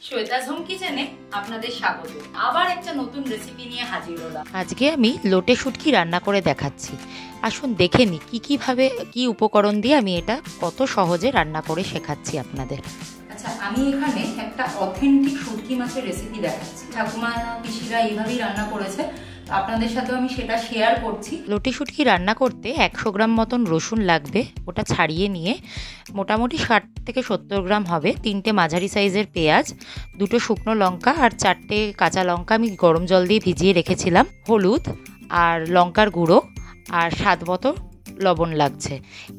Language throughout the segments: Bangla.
শ্বেতা ঝুম কিচেনে আপনাদের স্বাগত। আবার একটা নতুন রেসিপি নিয়ে হাজির হলাম। আজকে আমি লোটে শুটকি রান্না করে দেখাচ্ছি। আসুন দেখে নি কিভাবে কি উপকরণ দিয়ে আমি এটা কত সহজে রান্না করে শেখাচ্ছি আপনাদের। আচ্ছা, আমি এখানে একটা অথেন্টিক শুটকি মাছের রেসিপি দেখাচ্ছি। ঠাকুমা পিসিরা এইভাবেই রান্না করেছে, আপনাদের সাথেও আমি সেটা শেয়ার করছি। লোটে শুটকি রান্না করতে 100 গ্রাম মতন রসুন লাগবে। ওটা ছাড়িয়ে নিয়ে মোটামুটি 60 থেকে 70 গ্রাম হবে। 3টে মাঝারি সাইজের পেঁয়াজ, 2টো শুকনো লঙ্কা আর 4টে কাঁচা লঙ্কা আমি গরম জল দিয়ে ভিজিয়ে রেখেছিলাম। হলুদ আর লঙ্কার গুঁড়ো আর স্বাদ মতো লবণ লাগছে।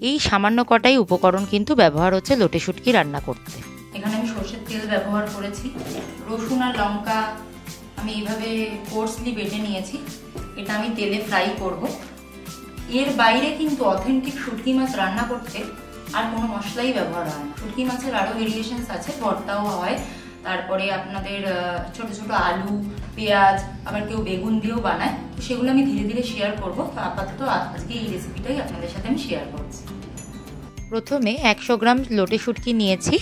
এই সামান্য কটাই উপকরণ কিন্তু ব্যবহার হচ্ছে লোটে শুটকি রান্না করতে। এখানে আমি সরষের তেল ব্যবহার করেছি। রসুন আর লঙ্কা আমি এইভাবে কোর্সলি বেটে নিয়েছি। এটা আমি তেলে ফ্রাই করব। এর বাইরে কিন্তু অথেন্টিক শুটকি মাছ রান্না করতে আর কোনো মশলাই ব্যবহার হয় না। শুটকি মাছের আরও ভেরিয়েশনস আছে, ভর্তাও হয়, তারপরে আপনাদের ছোট ছোট আলু, পেঁয়াজ, আবার কেউ বেগুন দিয়েও বানায়। তো সেগুলো আমি ধীরে ধীরে শেয়ার করব। তো আপাতত আজকে এই রেসিপিটাই আপনাদের সাথে আমি শেয়ার করছি। প্রথমে 100 গ্রাম লোটে শুটকি নিয়েছি।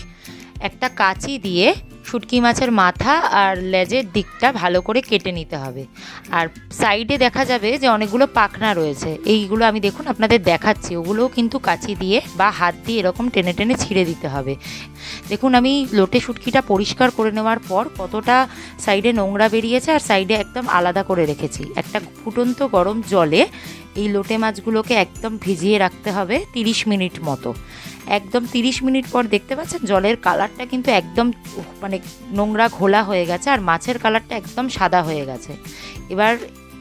একটা কাঁচি দিয়ে শুটকি মাছের মাথা আর লেজের দিকটা ভালো করে কেটে নিতে হবে। আর সাইডে দেখা যাবে যে অনেকগুলো পাখনা রয়েছে, এইগুলো আমি দেখুন আপনাদের দেখাচ্ছি। ওগুলোও কিন্তু কাঁচি দিয়ে বা হাত দিয়ে এরকম টেনে টেনে ছিঁড়ে দিতে হবে। দেখুন আমি লোটে শুটকিটা পরিষ্কার করে নেওয়ার পর কতটা সাইডে নোংরা বেরিয়েছে আর সাইডে একদম আলাদা করে রেখেছি। একটা ফুটন্ত গরম জলে এই লোটে মাছগুলোকে একদম ভিজিয়ে রাখতে হবে 30 মিনিট মতো। একদম 30 মিনিট পর দেখতে পাচ্ছেন জলের কালারটা কিন্তু একদম মানে নোংরা ঘোলা হয়ে গেছে আর মাছের কালারটা একদম সাদা হয়ে গেছে। এবার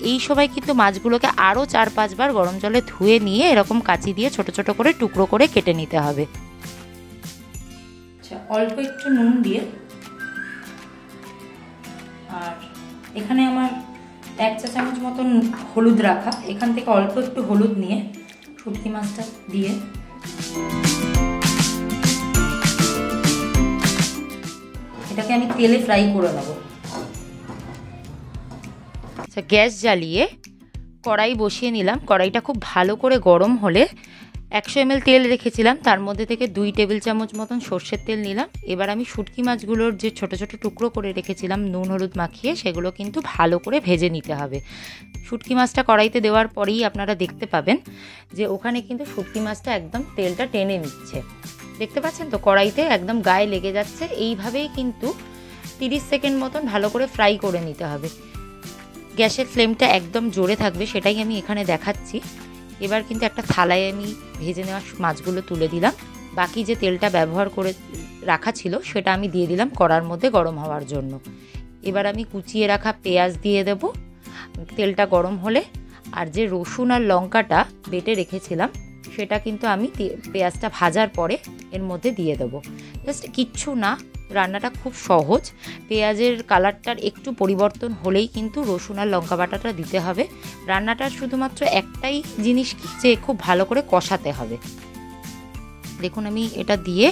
এই সময় কিন্তু মাছগুলোকে আরও 4-5 বার গরম জলে ধুয়ে নিয়ে এরকম কাঁচি দিয়ে ছোট ছোট করে টুকরো করে কেটে নিতে হবে। আচ্ছা, অল্প একটু নুন দিয়ে, আর এখানে আমার 1 চা চামচ মতন হলুদ রাখা। এখান থেকে অল্প একটু হলুদ নিয়ে শুটকি মাছটা দিয়ে এটাকে আমি তেলে ফ্রাই করে নেব। আচ্ছা, গ্যাস জ্বালিয়ে কড়াই বসিয়ে নিলাম। কড়াইটা খুব ভালো করে গরম হলে 100 ml তেল রেখেছিলাম, তার মধ্যে থেকে 2 টেবিল চামচ মতন সর্ষের তেল নিলাম। এবার আমি শুটকি মাছগুলোর যে ছোট ছোট টুকরো করে রেখেছিলাম নুন হলুদ মাখিয়ে, সেগুলো কিন্তু ভালো করে ভেজে নিতে হবে। শুটকি মাছটা কড়াইতে দেওয়ার পরেই আপনারা দেখতে পাবেন যে ওখানে কিন্তু শুটকি মাছটা একদম তেলটা টেনে নিচ্ছে। দেখতে পাচ্ছেন তো, কড়াইতে একদম গায়ে লেগে যাচ্ছে। এইভাবেই কিন্তু 30 সেকেন্ড মতন ভালো করে ফ্রাই করে নিতে হবে। গ্যাসের ফ্লেমটা একদম জোরে থাকবে, সেটাই আমি এখানে দেখাচ্ছি। এবার কিন্তু একটা থালায় আমি ভেজে নেওয়া মাছগুলো তুলে দিলাম। বাকি যে তেলটা ব্যবহার করে রাখা ছিল সেটা আমি দিয়ে দিলাম কড়ার মধ্যে গরম হওয়ার জন্য। এবার আমি কুচিয়ে রাখা পেঁয়াজ দিয়ে দেব তেলটা গরম হলে। আর যে রসুন আর লঙ্কাটা বেটে রেখেছিলাম সেটা কিন্তু আমি পেঁয়াজটা ভাজার পরে এর মধ্যে দিয়ে দেবো। জাস্ট কিচ্ছু না, রান্নাটা খুব সহজ। পেঁয়াজের কালারটার একটু পরিবর্তন হলেই কিন্তু রসুন আর লঙ্কা বাটাটা দিতে হবে। রান্নাটার শুধুমাত্র একটাই জিনিস কি, যে খুব ভালো করে কষাতে হবে। দেখুন আমি এটা দিয়ে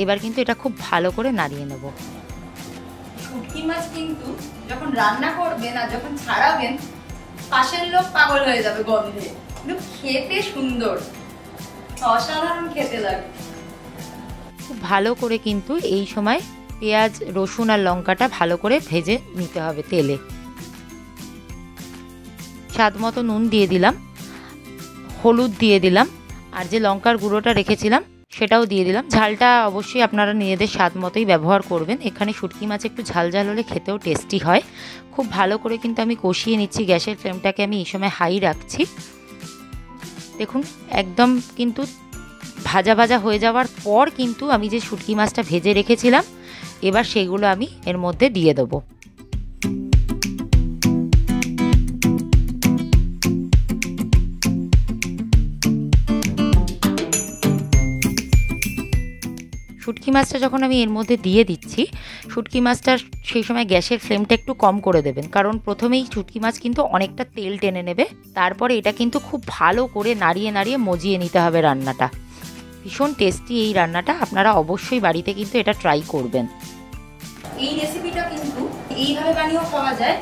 এবার কিন্তু এটা খুব ভালো করে নাড়িয়ে নেব। শুটকি মাছ কিন্তু যখন রান্না করবেন আর যখন ছাড়াবেন, পাশের লোক পাগল হয়ে যাবে গন্ধে। কিন্তু খেতে সুন্দর, অসাধারণ খেতে লাগে। খুব ভালো করে কিন্তু এই সময় পেঁয়াজ রসুন আর লঙ্কাটা ভালো করে ভেজে নিতে হবে তেলে। স্বাদ মতো নুন দিয়ে দিলাম, হলুদ দিয়ে দিলাম, আর যে লঙ্কার গুঁড়োটা রেখেছিলাম সেটাও দিয়ে দিলাম। ঝালটা অবশ্যই আপনারা নিজেদের স্বাদ মতোই ব্যবহার করবেন। এখানে শুটকি মাছ একটু ঝাল ঝাল হলে খেতেও টেস্টি হয়। খুব ভালো করে কিন্তু আমি কষিয়ে নিচ্ছি। গ্যাসের ফ্লেমটাকে আমি এই সময় হাই রাখছি। দেখুন একদম কিন্তু ভাজা ভাজা হয়ে যাওয়ার পর কিন্তু আমি যে শুটকি মাছটা ভেজে রেখেছিলাম এবার সেগুলো আমি এর মধ্যে দিয়ে দেবো। শুটকি মাছটা যখন আমি এর মধ্যে দিয়ে দিচ্ছি, শুটকি মাছটার সেই সময় গ্যাসের ফ্লেমটা একটু কম করে দেবেন, কারণ প্রথমেই শুটকি মাছ কিন্তু অনেকটা তেল টেনে নেবে। তারপরে এটা কিন্তু খুব ভালো করে নাড়িয়ে নাড়িয়ে মজিয়ে নিতে হবে রান্নাটা। ভীষণ টেস্টি এই রান্নাটা, আপনারা অবশ্যই বাড়িতে কিন্তু এটা ট্রাই করবেন। এই রেসিপিটা কিন্তু এইভাবে বানিয়েও খাওয়া যায়।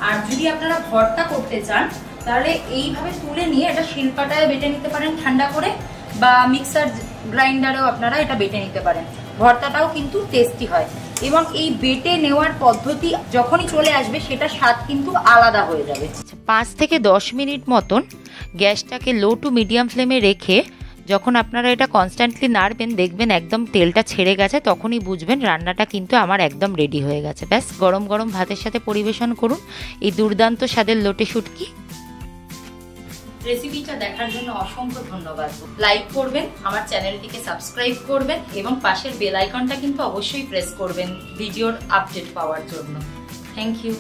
আর যদি আপনারা ভর্তা করতে চান তাহলে এইভাবে তুলে নিয়ে এটা শিলপাটায় বেটে নিতে পারেন ঠান্ডা করে, বা মিক্সার গ্রাইন্ডারেও আপনারা এটা বেটে নিতে পারেন। ভর্তাটাও কিন্তু টেস্টি হয়। এবং এই বেটে নেওয়ার পদ্ধতি যখনই চলে আসবে সেটা স্বাদ কিন্তু আলাদা হয়ে যাবে। 5 থেকে 10 মিনিট মতন গ্যাসটাকে লো টু মিডিয়াম ফ্লেমে রেখে যখন আপনারা এটা কনস্ট্যান্টলি নাড়বেন, দেখবেন একদম তেলটা ছেড়ে গেছে, তখনই বুঝবেন রান্নাটা কিন্তু আমার একদম রেডি হয়ে গেছে। ব্যাস, গরম গরম ভাতের সাথে পরিবেশন করুন এই দুর্দান্ত স্বাদের লোটে শুটকি। রেসিপিটা দেখার জন্য অসংখ্য ধন্যবাদ। লাইক করবেন, আমার চ্যানেলটিকে সাবস্ক্রাইব করবেন এবং পাশের বেল আইকনটা কিন্তু অবশ্যই প্রেস করবেন ভিডিওর আপডেট পাওয়ার জন্য। Thank you.